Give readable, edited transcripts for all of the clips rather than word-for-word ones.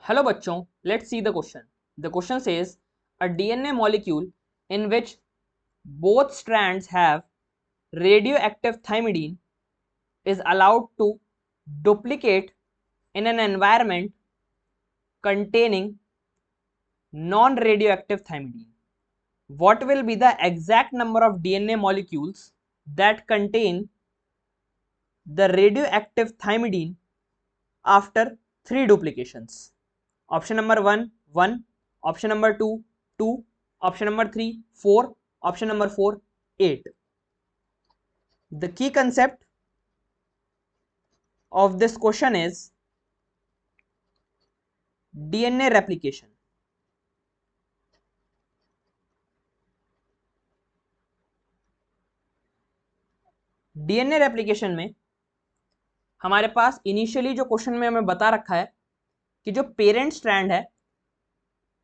Hello bachchon, let's see the question. The question says a DNA molecule in which both strands have radioactive thymidine is allowed to duplicate in an environment containing non-radioactive thymidine. What will be the exact number of DNA molecules that contain the radioactive thymidine after 3 duplications? Option number 1 1, option number 2 2, option number 3 4, option number 4 8. The key concept of this question is DNA replication. DNA replication में हमारे पास initially जो question में हमें बता रखा है कि जो पेरेंट स्ट्रैंड है,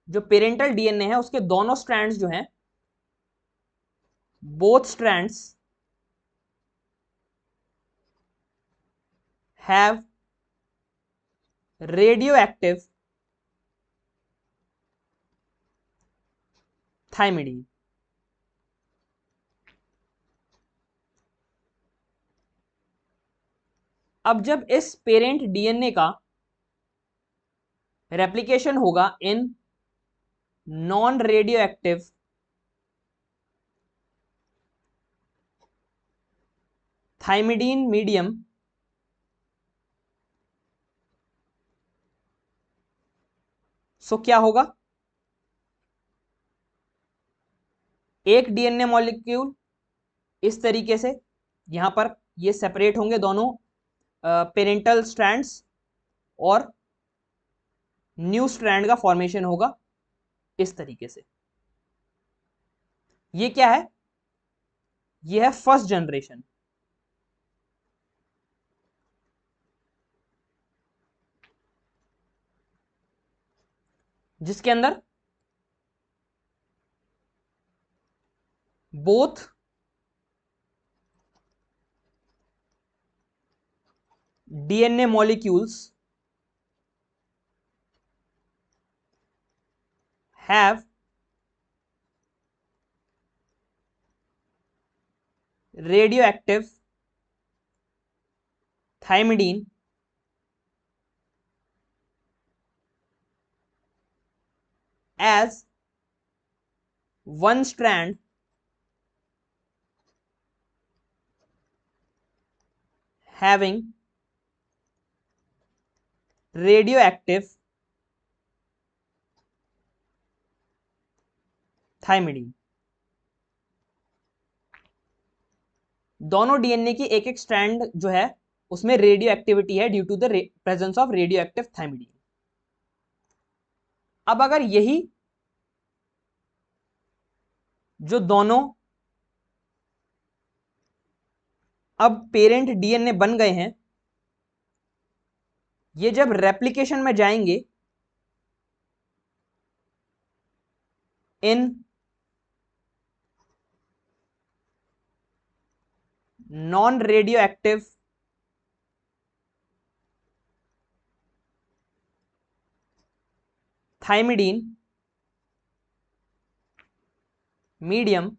जो पेरेंटल डीएनए है, उसके दोनों स्ट्रैंड्स जो हैं, both strands have radioactive thymidine. अब जब इस पेरेंट डीएनए का रेप्लिकेशन होगा in non radioactive thymidine medium, so क्या होगा? एक डीएनए मॉलिक्यूल इस तरीके से यहां पर ये सेपरेट होंगे दोनों पेरेंटल स्ट्रैंड्स और न्यू स्ट्रैंड का फॉर्मेशन होगा इस तरीके से. ये क्या है? ये है फर्स्ट जनरेशन. जिसके अंदर both DNA molecules have radioactive thymidine as one strand having radioactive thymidine. दोनों डीएनए की एक एक स्ट्रैंड जो है उसमें रेडियो एक्टिविटी है due to the presence of radioactive thymidine. अब अगर यही जो दोनों अब पेरेंट डीएनए बन गए हैं, ये जब रेप्लिकेशन में जाएंगे in non radioactive thymidine medium,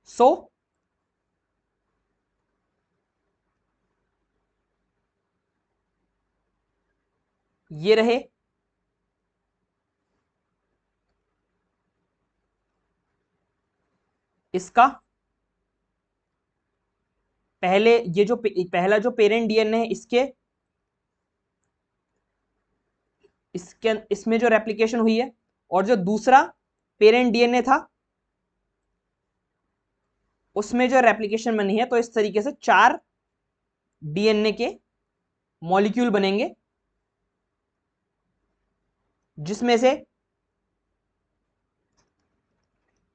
so ये रहे इसका पहले, ये जो पहला जो पेरेंट डीएनए है इसके इसमें जो रेप्लिकेशन हुई है, और जो दूसरा पेरेंट डीएनए था उसमें जो रेप्लिकेशन बनी है, तो इस तरीके से 4 डीएनए के मॉलिक्यूल बनेंगे जिसमें से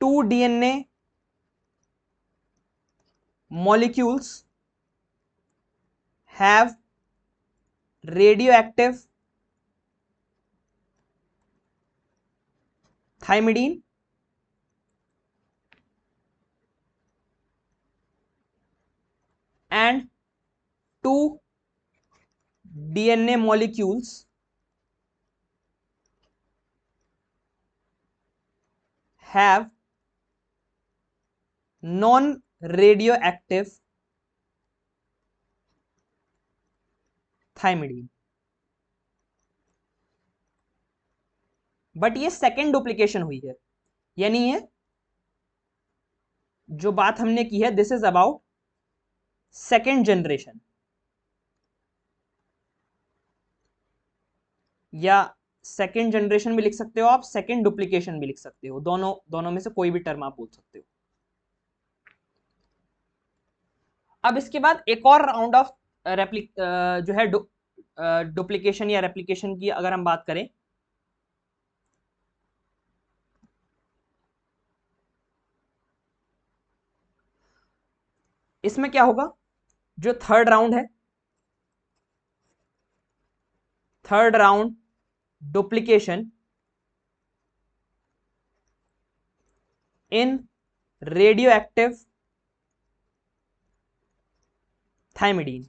2 DNA molecules have radioactive thymidine and 2 DNA molecules have non-radioactive thymidine. But ये सेकेंड डुप्लीकेशन हुई है, यानी ये जो बात हमने की है this is about second generation, या सेकेंड जनरेशन भी लिख सकते हो आप, सेकेंड डुप्लीकेशन भी लिख सकते हो, दोनों दोनों में से कोई भी टर्म आप बोल सकते हो। अब इसके बाद एक और राउंड ऑफ जो है डुप्लीकेशन या रेप्लिकेशन की अगर हम बात करें, इसमें क्या होगा, जो थर्ड राउंड है, थर्ड राउंड डुप्लीकेशन इन रेडियोएक्टिव थाइमिडीन।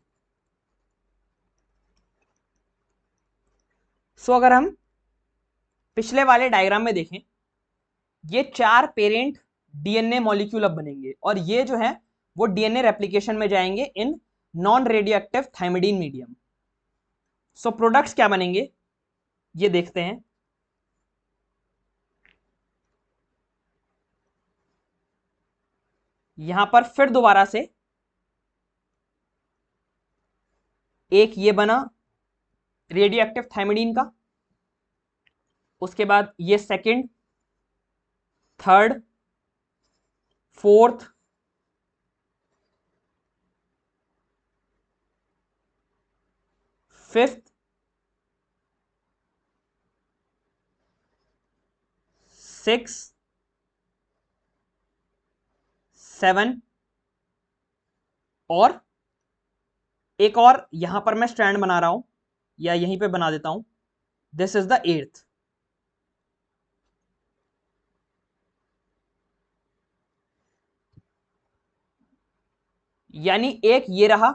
सो अगर हम पिछले वाले डायग्राम में देखें, ये 4 पेरेंट डीएनए मॉलिक्यूल अब बनेंगे और ये जो है वो डीएनए रेप्लिकेशन में जाएंगे in non radioactive thymidine medium. So products क्या बनेंगे ये देखते हैं। यहां पर फिर दोबारा से एक ये बना रेडियोएक्टिव थाइमिडीन का, उसके बाद ये second, third, fourth, fifth, six, 7 और एक और यहां पर मैं स्ट्रैंड बना रहा हूं या यहीं पे बना देता हूं, दिस इज द 8th। यानी एक ये रहा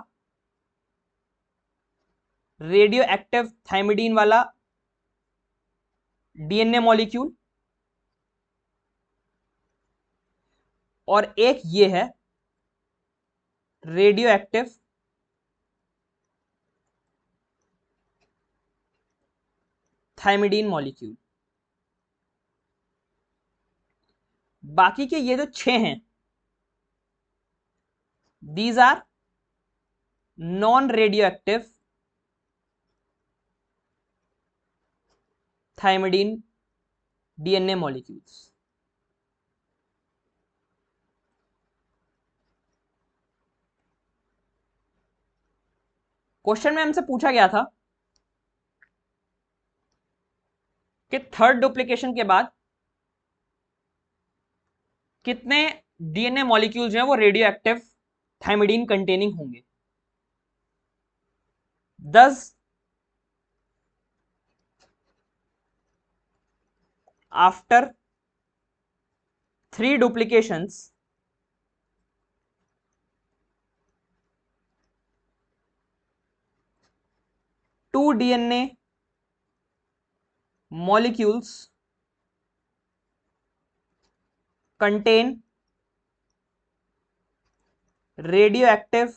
रेडियो एक्टिव थाइमिडीन वाला डीएनए मॉलिक्यूल, और एक ये है रेडियो एक्टिव थाइमिडीन मॉलिक्यूल। बाकी के ये जो 6 हैं, these are non radioactive thymidine DNA molecules. Question में हमसे पूछा गया था कि थर्ड डुप्लीकेशन के बाद कितने डीएनए मॉलिक्यूल्स हैं वो रेडियो एक्टिव थाइमिडीन कंटेनिंग होंगे। 10 after 3 duplications two DNA molecules contain radioactive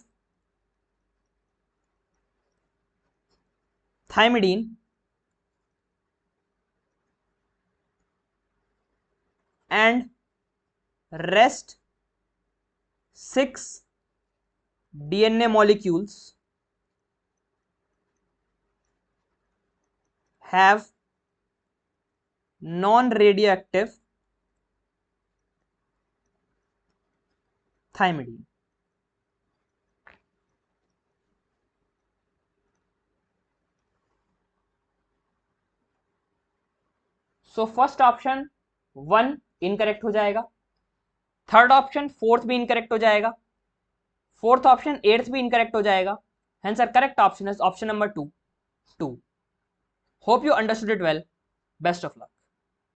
thymidine and rest 6 DNA molecules have non-radioactive thymidine. So first option 1 incorrect हो जाएगा, थर्ड ऑप्शन फोर्थ भी इनकरेक्ट हो जाएगा, फोर्थ ऑप्शन 8th भी incorrect हो जाएगा। Hence our correct option is option number 2, 2. Hope you understood it well. Best of luck.